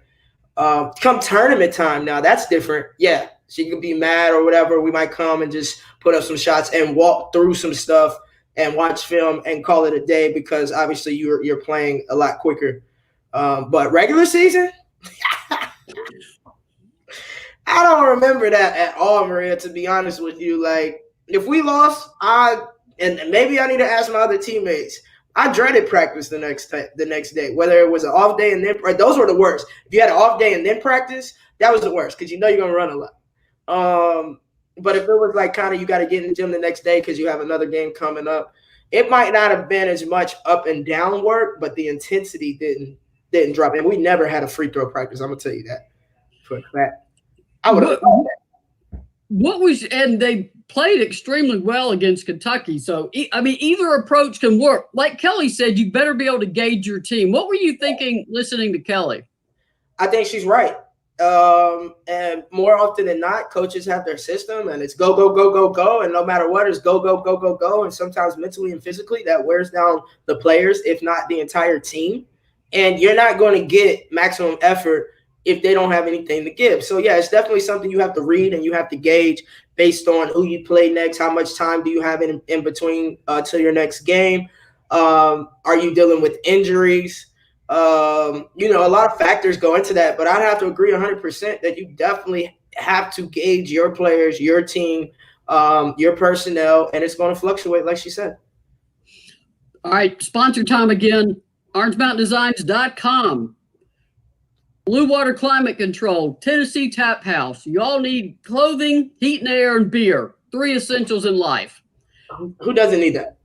[SPEAKER 3] Come tournament time now, that's different. Yeah, she could be mad or whatever. We might come and just put up some shots and walk through some stuff and watch film and call it a day, because obviously you're playing a lot quicker. But regular season, I don't remember that at all, Maria, to be honest with you. Like, if we lost, and maybe I need to ask my other teammates, I dreaded practice the next day, whether it was an off day and then those were the worst. If you had an off day and then practice, that was the worst, because you're going to run a lot. But if it was like kind of you got to get in the gym the next day because you have another game coming up, it might not have been as much up and down work, but the intensity didn't drop. And we never had a free throw practice. I'm gonna tell you that for a fact. I would have.
[SPEAKER 1] And they played extremely well against Kentucky. So I mean, either approach can work. Like Kelly said, you better be able to gauge your team. What were you thinking listening to Kelly?
[SPEAKER 3] I think she's right. And more often than not, coaches have their system, and it's go, go, go, go, go. And no matter what, it's go, go, go, go, go. And sometimes mentally and physically, that wears down the players, if not the entire team. And you're not going to get maximum effort if they don't have anything to give. So, yeah, it's definitely something you have to read and you have to gauge based on who you play next, how much time do you have in between till your next game. Are you dealing with injuries? A lot of factors go into that, but I'd have to agree 100% that you definitely have to gauge your players, your team, your personnel, and it's going to fluctuate, like she said.
[SPEAKER 1] All right, sponsor time again, orangemountaindesigns.com. Blue Water Climate Control, Tennessee Tap House. You all need clothing, heat and air, and beer. 3 essentials in life.
[SPEAKER 3] Who doesn't need that?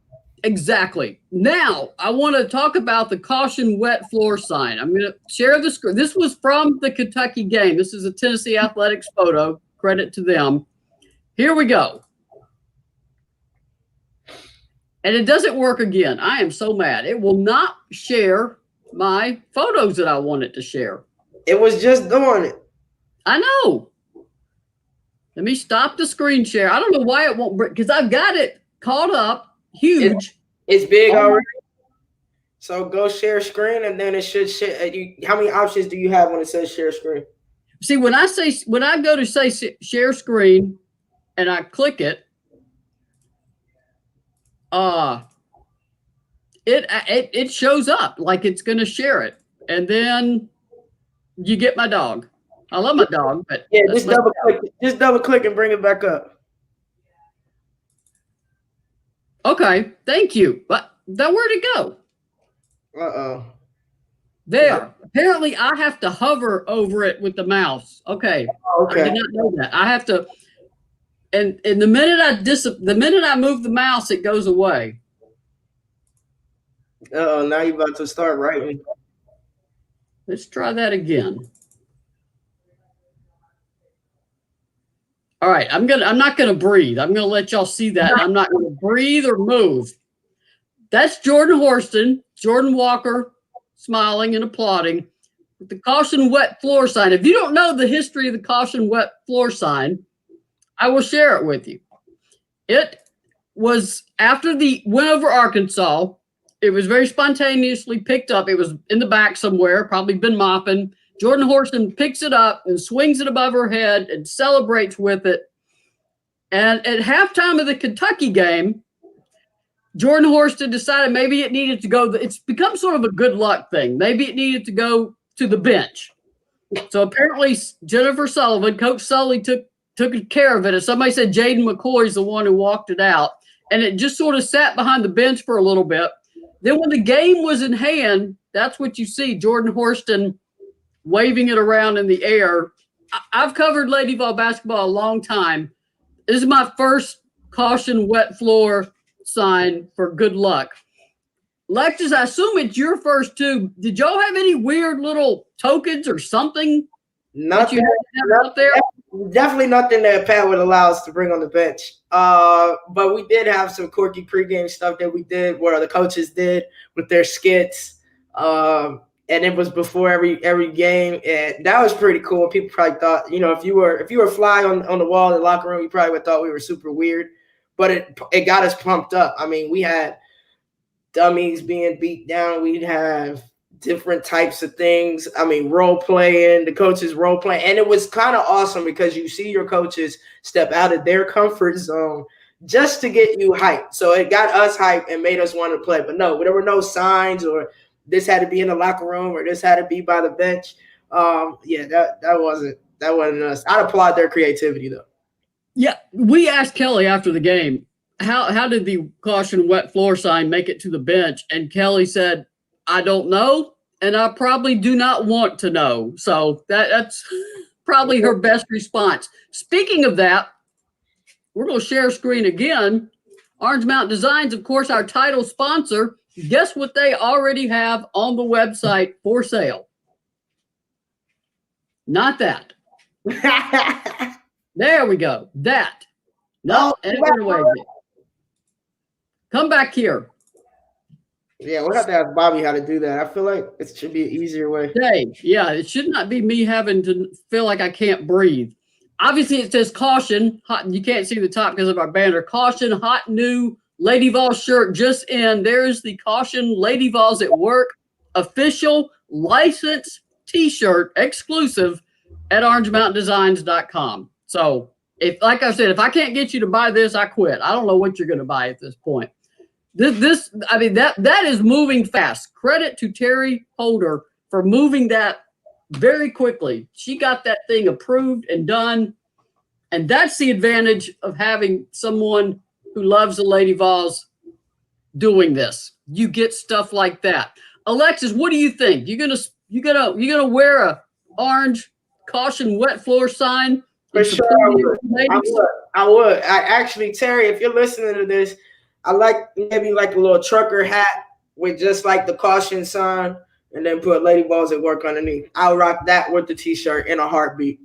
[SPEAKER 1] Exactly. Now, I want to talk about the caution wet floor sign. I'm going to share the screen. This was from the Kentucky game. This is a Tennessee Athletics photo. Credit to them. Here we go. And it doesn't work again. I am so mad. It will not share my photos that I want it to share.
[SPEAKER 3] It was just doing it.
[SPEAKER 1] I know. Let me stop the screen share. I don't know why it won't, because I've got it caught up, huge.
[SPEAKER 3] It's big already. So go share screen, and then it should share. How many options do you have when it says share screen?
[SPEAKER 1] See, when I go to say share screen, and I click it, it shows up like it's going to share it, and then you get my dog. I love my dog, but
[SPEAKER 3] yeah, just double click and bring it back up.
[SPEAKER 1] Okay, thank you. But then where'd it go? There. Apparently, I have to hover over it with the mouse. Okay.
[SPEAKER 3] Okay.
[SPEAKER 1] I did not know that. I have to, and the minute I move the mouse, it goes away.
[SPEAKER 3] Now you're about to start writing.
[SPEAKER 1] Let's try that again. All right, I'm not gonna breathe. I'm gonna let y'all see that. I'm not gonna breathe or move. That's Jordan Horston, Jordan Walker, smiling and applauding with the caution wet floor sign. If you don't know the history of the caution wet floor sign, I will share it with you. It was after the win over Arkansas. It was very spontaneously picked up. It was in the back somewhere, probably been mopping. Jordan Horston picks it up and swings it above her head and celebrates with it. And at halftime of the Kentucky game, Jordan Horston decided maybe it needed to go. It's become sort of a good luck thing. Maybe it needed to go to the bench. So apparently Jennifer Sullivan, Coach Sully took care of it. And somebody said Jaden McCoy's the one who walked it out. And it just sort of sat behind the bench for a little bit. Then when the game was in hand, that's what you see, Jordan Horston waving it around in the air. I've covered Lady Vol basketball a long time. This is my first caution wet floor sign for good luck. Alexis, I assume it's your first too. Did y'all have any weird little tokens or something?
[SPEAKER 3] Nothing
[SPEAKER 1] out there?
[SPEAKER 3] Definitely nothing that Pat would allow us to bring on the bench. But we did have some quirky pregame stuff that we did where the coaches did with their skits. And it was before every game, and that was pretty cool. People probably thought, if you were a fly on the wall in the locker room, you probably would have thought we were super weird. But it got us pumped up. I mean, we had dummies being beat down. We'd have different types of things. I mean, role playing, the coaches role playing. And it was kind of awesome because you see your coaches step out of their comfort zone just to get you hyped. So it got us hyped and made us want to play. But no, there were no signs or this had to be in the locker room or this had to be by the bench. That wasn't us. I'd applaud their creativity though.
[SPEAKER 1] Yeah, we asked Kelly after the game, how did the caution wet floor sign make it to the bench? And Kelly said, I don't know, and I probably do not want to know. So that's probably her best response. Speaking of that, we're going to share screen again. Orange Mountain Designs, of course, our title sponsor. Guess what they already have on the website for sale? Not that. There we go. That. No, and it went away again. Come back here.
[SPEAKER 3] Yeah, we'll have to ask Bobby how to do that. I feel like it should be an easier way.
[SPEAKER 1] Dave, yeah, it should not be me having to feel like I can't breathe. Obviously, it says caution. Hot, you can't see the top because of our banner. Caution, hot new Lady Vol shirt just in. There's the caution, Lady Vols at work, official licensed t-shirt exclusive at orangemountaindesigns.com. So, if, like I said, if I can't get you to buy this, I quit. I don't know what you're going to buy at this point. That is moving fast. Credit to Terry Holder for moving that very quickly. She got that thing approved and done. And that's the advantage of having someone who loves the Lady Vols doing this. You get stuff like that. Alexis, what do you think? You gonna wear a orange caution wet floor sign?
[SPEAKER 3] For sure, I would. I actually, Terry, if you're listening to this, I like maybe like a little trucker hat with just like the caution sign, and then put Lady Vols at work underneath. I'll rock that with the t-shirt in a heartbeat.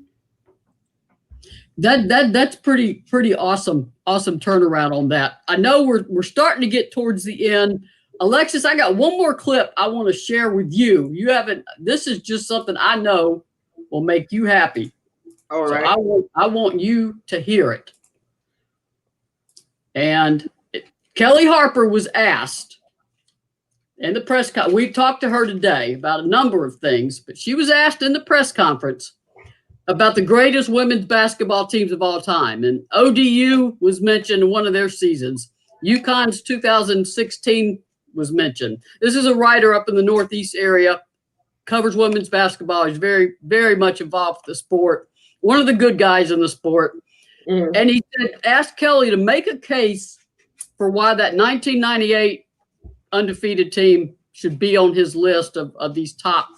[SPEAKER 1] That's pretty awesome turnaround on that. I know we're starting to get towards the end. Alexis, I got one more clip I want to share with you. This is just something I know will make you happy.
[SPEAKER 3] All right.
[SPEAKER 1] So I want you to hear it. And Kelly Harper was asked in the press conference. We talked to her today about a number of things, but she was asked in the press conference about the greatest women's basketball teams of all time. And ODU was mentioned in one of their seasons. UConn's 2016 was mentioned. This is a writer up in the Northeast area, covers women's basketball. He's very, very much involved with the sport. One of the good guys in the sport. Mm. And he said, ask Kelly to make a case for why that 1998 undefeated team should be on his list of these top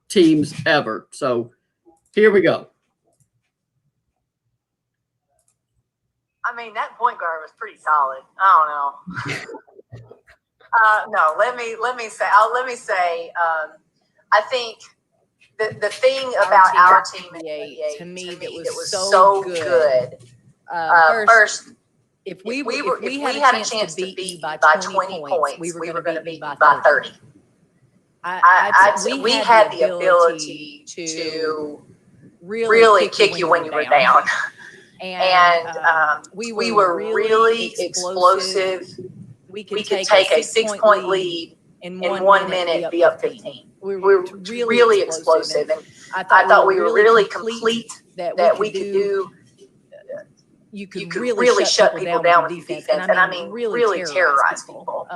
[SPEAKER 1] teams ever. So here we go.
[SPEAKER 4] I mean, that point guard was pretty solid. I don't know. No, let me say. I think the thing about our team in NBA to me that was so good. First, if we had a chance to beat you by 20 points, we were going to beat you by 30. We had the ability to really kick you when you were down. And we were really explosive. We could take a 6-point lead in 1 minute, be up 15. We were really explosive. And I thought we were really complete that we could do. You could really shut people down with defense. And I mean, really terrorize people.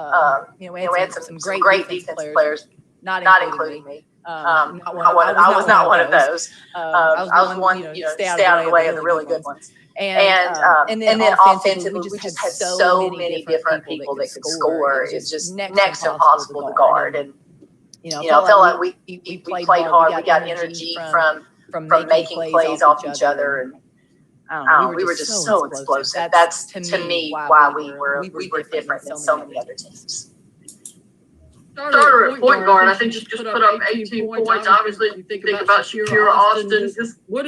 [SPEAKER 4] We had some great defense players, not including me. I was not one of those. I was one, stay out of the way of the really good ones. And then offensively, we just had so many different people that could score. It's just next to impossible to guard. And felt like we played hard. We got energy from making plays off each other, and we were just so explosive. That's to me why we were different than so many other teams.
[SPEAKER 1] Starter at point guard, I think just put up 18 points. Obviously, you think about Shakira Austin. Just what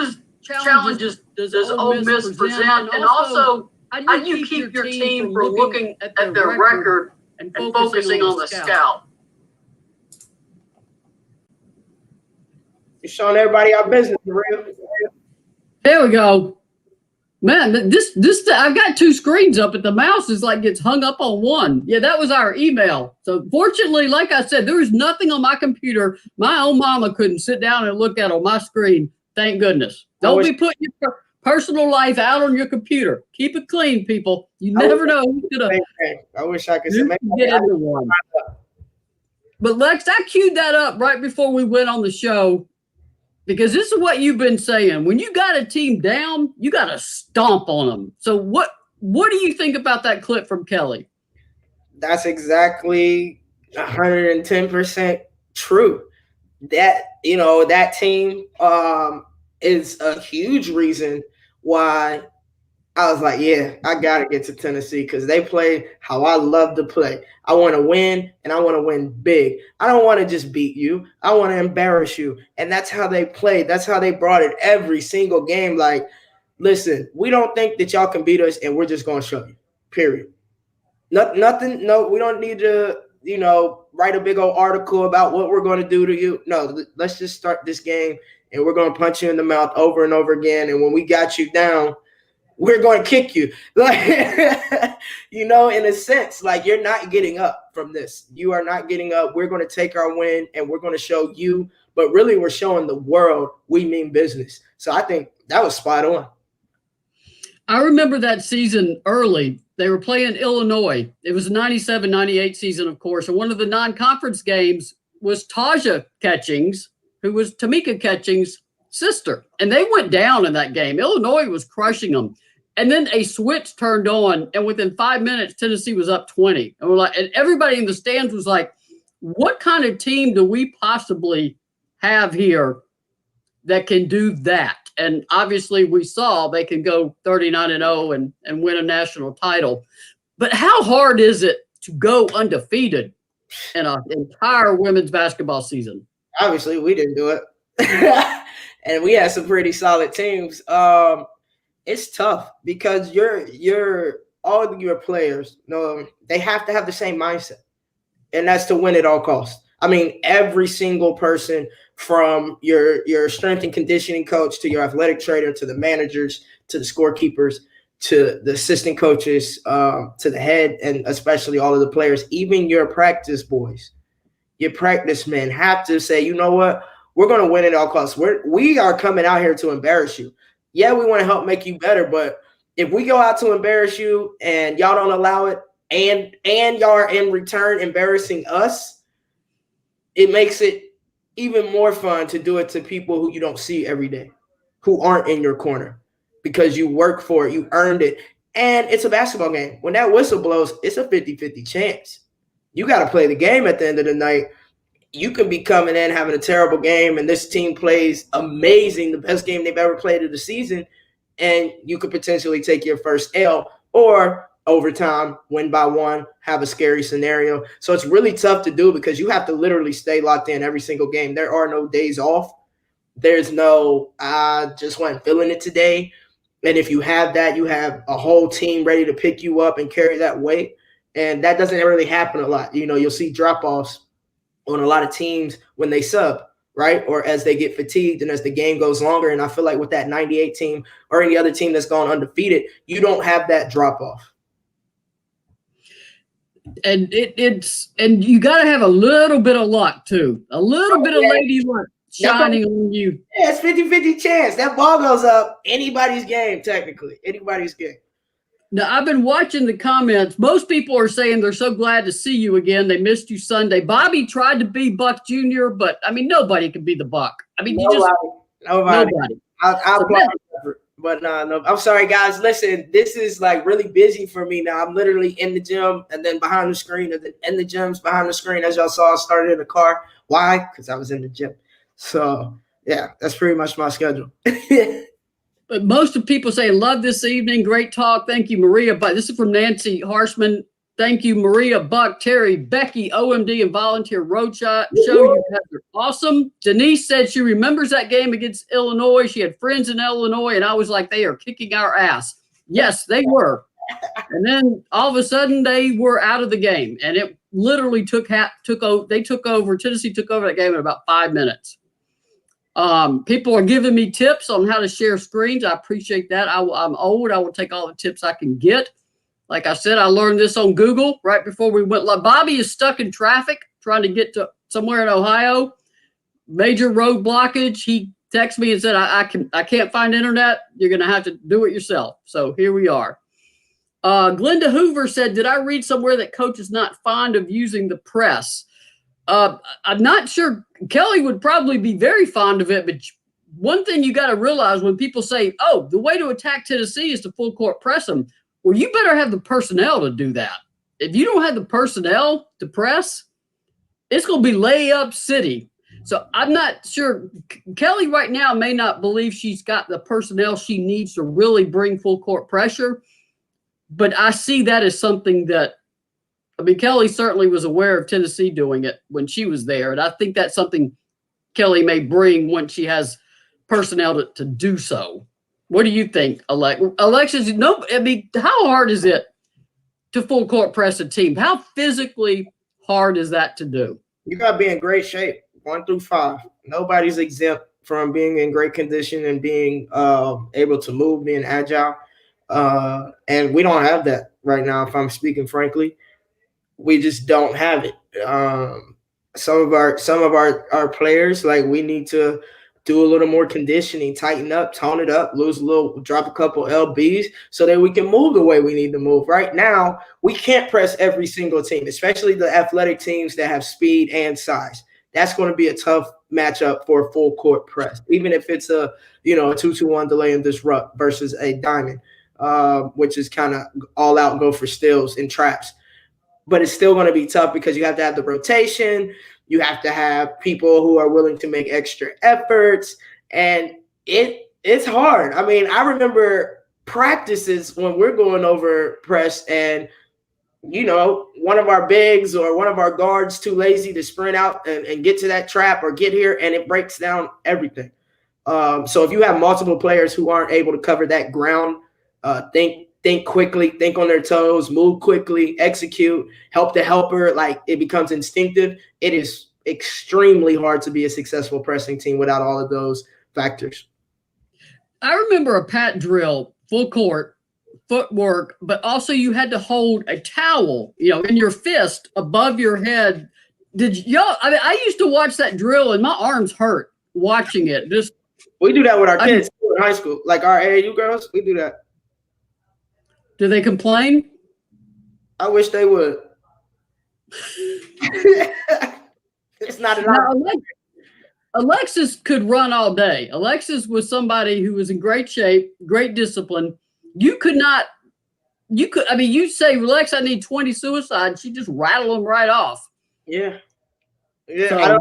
[SPEAKER 1] is challenges does Ole Miss present? And also, how do you keep your team from looking at their record and focusing on the scout?
[SPEAKER 3] You're showing everybody our business, real.
[SPEAKER 1] There we go. Man, this I've got two screens up, but the mouse is like gets hung up on one. Yeah, that was our email. So fortunately, like I said, there is nothing on my computer my own mama couldn't sit down and look at on my screen. Thank goodness. Don't be putting your personal life out on your computer. Keep it clean, people. You never know who's gonna.
[SPEAKER 3] I wish I could
[SPEAKER 1] get into one. But Lex, I queued that up right before we went on the show. Because this is what you've been saying. When you got a team down, you got to stomp on them. So what do you think about that clip from Kelly?
[SPEAKER 3] That's exactly 110% true. That team is a huge reason why I was like, yeah, I got to get to Tennessee because they play how I love to play. I want to win, and I want to win big. I don't want to just beat you. I want to embarrass you. And that's how they played. That's how they brought it every single game. Like, listen, we don't think that y'all can beat us, and we're just going to show you, period. Nothing. No, we don't need to, write a big old article about what we're going to do to you. No, let's just start this game, and we're going to punch you in the mouth over and over again. And when we got you down, we're going to kick you. Like, in a sense, like, you're not getting up from this. You are not getting up. We're going to take our win, and we're going to show you. But really, we're showing the world we mean business. So I think that was spot on.
[SPEAKER 1] I remember that season early. They were playing Illinois. It was a 97-98 season, of course. And one of the non-conference games was Taja Catchings, who was Tamika Catchings' sister. And they went down in that game. Illinois was crushing them. And then a switch turned on. And within 5 minutes, Tennessee was up 20. And everybody in the stands was like, what kind of team do we possibly have here that can do that? And obviously we saw they can go 39-0 and win a national title. But how hard is it to go undefeated in an entire women's basketball season?
[SPEAKER 3] Obviously, we didn't do it. And we had some pretty solid teams. It's tough because all of your players, they have to have the same mindset. And that's to win at all costs. I mean, every single person, from your strength and conditioning coach to your athletic trainer to the managers to the scorekeepers to the assistant coaches to the head, and especially all of the players, even your practice boys, your practice men have to say, you know what, we're going to win at all costs. We are coming out here to embarrass you. Yeah, we want to help make you better, but if we go out to embarrass you and y'all don't allow it, and y'all are in return embarrassing us, it makes it even more fun to do it to people who you don't see every day, who aren't in your corner, because you work for it, you earned it. And it's a basketball game. When that whistle blows, it's a 50-50 chance. You got to play the game at the end of the night. You can be coming in having a terrible game, and this team plays amazing, the best game they've ever played of the season, and you could potentially take your first L, or overtime, win by one, have a scary scenario. So it's really tough to do because you have to literally stay locked in every single game. There are no days off. There's no, I just wasn't feeling it today. And if you have that, you have a whole team ready to pick you up and carry that weight. And that doesn't really happen a lot. You'll see drop-offs on a lot of teams when they sub, right? Or as they get fatigued and as the game goes longer. And I feel like with that 98 team or any other team that's gone undefeated, you don't have that drop-off.
[SPEAKER 1] And and you got to have a little bit of luck too, a little bit of lady luck shining on you.
[SPEAKER 3] Yeah, it's 50-50 chance. That ball goes up, anybody's game, technically, anybody's game.
[SPEAKER 1] Now, I've been watching the comments. Most people are saying they're so glad to see you again. They missed you Sunday. Bobby tried to be Buck Jr., but I mean, nobody can be the Buck. I mean, nobody.
[SPEAKER 3] I'll play. But no, I'm sorry, guys. Listen, this is like really busy for me now. I'm literally in the gym and then behind the screen, and then in the gyms behind the screen. As y'all saw, I started in the car. Why? Because I was in the gym. So, yeah, that's pretty much my schedule.
[SPEAKER 1] But most of people say, love this evening. Great talk. Thank you, Maria. But this is from Nancy Harshman. Thank you, Maria, Buck, Terry, Becky, OMD, and Volunteer Roadshow. You guys are awesome. Denise said she remembers that game against Illinois. She had friends in Illinois, and I was like, they are kicking our ass. Yes, they were. And then all of a sudden, they were out of the game, and it literally took over. Tennessee took over that game in about 5 minutes. People are giving me tips on how to share screens. I appreciate that. I'm old. I will take all the tips I can get. Like I said, I learned this on Google right before we went live. Bobby is stuck in traffic trying to get to somewhere in Ohio. Major road blockage. He texted me and said, I can't find internet. You're going to have to do it yourself. So here we are. Glenda Hoover said, did I read somewhere that coach is not fond of using the press? I'm not sure. Kelly would probably be very fond of it, but one thing you got to realize when people say, oh, the way to attack Tennessee is to full court press them. Well, you better have the personnel to do that. If you don't have the personnel to press, it's going to be layup city. So I'm not sure. Kelly right now may not believe she's got the personnel she needs to really bring full court pressure. But I see that as something that, I mean, Kelly certainly was aware of Tennessee doing it when she was there. And I think that's something Kelly may bring once she has personnel to do so. What do you think, Alexis? No, I mean, how hard is it to full court press a team? How physically hard is that to do?
[SPEAKER 3] You got to be in great shape, 1 through 5. Nobody's exempt from being in great condition and being able to move, being agile. And we don't have that right now, if I'm speaking frankly. We just don't have it. Some of our players, like, we need to do a little more conditioning, tighten up, tone it up, drop a couple LBs so that we can move the way we need to move. Right now, we can't press every single team, especially the athletic teams that have speed and size. That's going to be a tough matchup for a full court press, even if it's a 2-2-1 delay and disrupt versus a diamond, which is kind of all out go for steals and traps. But it's still going to be tough because you have to have the rotation. You have to have people who are willing to make extra efforts. And it's hard. I mean, I remember practices when we're going over press and, one of our bigs or one of our guards too lazy to sprint out and get to that trap or get here, and it breaks down everything. So if you have multiple players who aren't able to cover that ground, think quickly, think on their toes, move quickly, execute, help the helper, like it becomes instinctive. It is extremely hard to be a successful pressing team without all of those factors.
[SPEAKER 1] I remember a pat drill, full court, footwork, but also you had to hold a towel, in your fist above your head. I used to watch that drill and my arms hurt watching it.
[SPEAKER 3] We do that with our kids in high school, like our AAU girls, we do that.
[SPEAKER 1] Do they complain?
[SPEAKER 3] I wish they would. It's not enough.
[SPEAKER 1] Alexis could run all day. Alexis was somebody who was in great shape, great discipline. You say, Lex, I need 20 suicides. She just rattled them right off.
[SPEAKER 3] Yeah. So,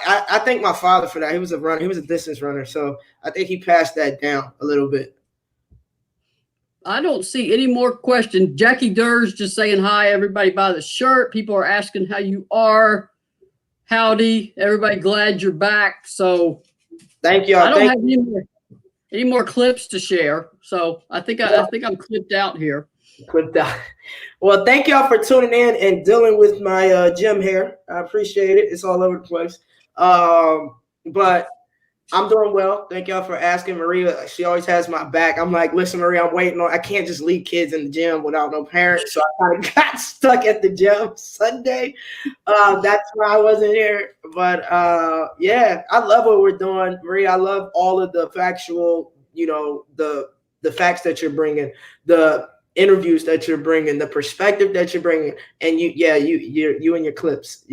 [SPEAKER 3] I thank my father for that. He was a runner. He was a distance runner. So I think he passed that down a little bit.
[SPEAKER 1] I don't see any more questions. Jackie Durr's just saying hi. Everybody buy the shirt. People are asking how you are. Howdy. Everybody glad you're back. So
[SPEAKER 3] thank you.
[SPEAKER 1] I don't have any more clips to share. So I think I'm clipped out here.
[SPEAKER 3] Clipped out. Well, thank y'all for tuning in and dealing with my gym hair. I appreciate it. It's all over the place. But I'm doing well. Thank y'all for asking. Maria, she always has my back. I'm like, listen, Maria, I'm waiting on. I can't just leave kids in the gym without no parents. So I kind of got stuck at the gym Sunday. That's why I wasn't here. But yeah, I love what we're doing, Maria. I love all of the factual, the facts that you're bringing, the interviews that you're bringing, the perspective that you're bringing, and you and your clips.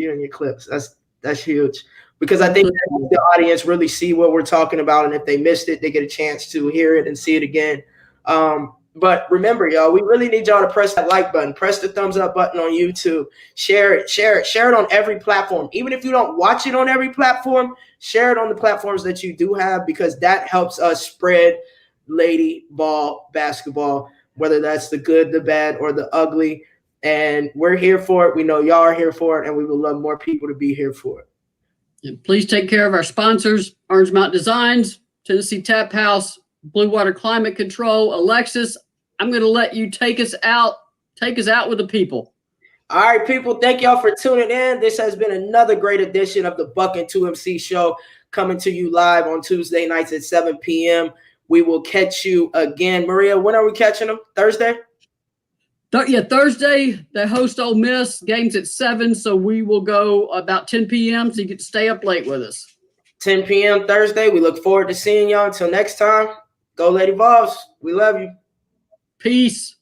[SPEAKER 3] That's huge. Because I think that the audience really see what we're talking about, and if they missed it, they get a chance to hear it and see it again. But remember, y'all, we really need y'all to press that like button, press the thumbs up button on YouTube, share it on every platform. Even if you don't watch it on every platform, share it on the platforms that you do have, because that helps us spread Lady Vol basketball, whether that's the good, the bad, or the ugly. And we're here for it. We know y'all are here for it, and we would love more people to be here for it.
[SPEAKER 1] And please take care of our sponsors, Orange Mountain Designs, Tennessee Tap House, Blue Water Climate Control. Alexis, I'm going to let you take us out with the people.
[SPEAKER 3] All right, people, thank y'all for tuning in. This has been another great edition of the Buck and 2MC show, coming to you live on Tuesday nights at 7 p.m. We will catch you again. Maria, when are we catching them? Thursday?
[SPEAKER 1] Yeah, Thursday, they host Ole Miss. Game's at 7, so we will go about 10 p.m. so you can stay up late with us.
[SPEAKER 3] 10 p.m. Thursday. We look forward to seeing y'all. Until next time, go Lady Vols. We love you.
[SPEAKER 1] Peace.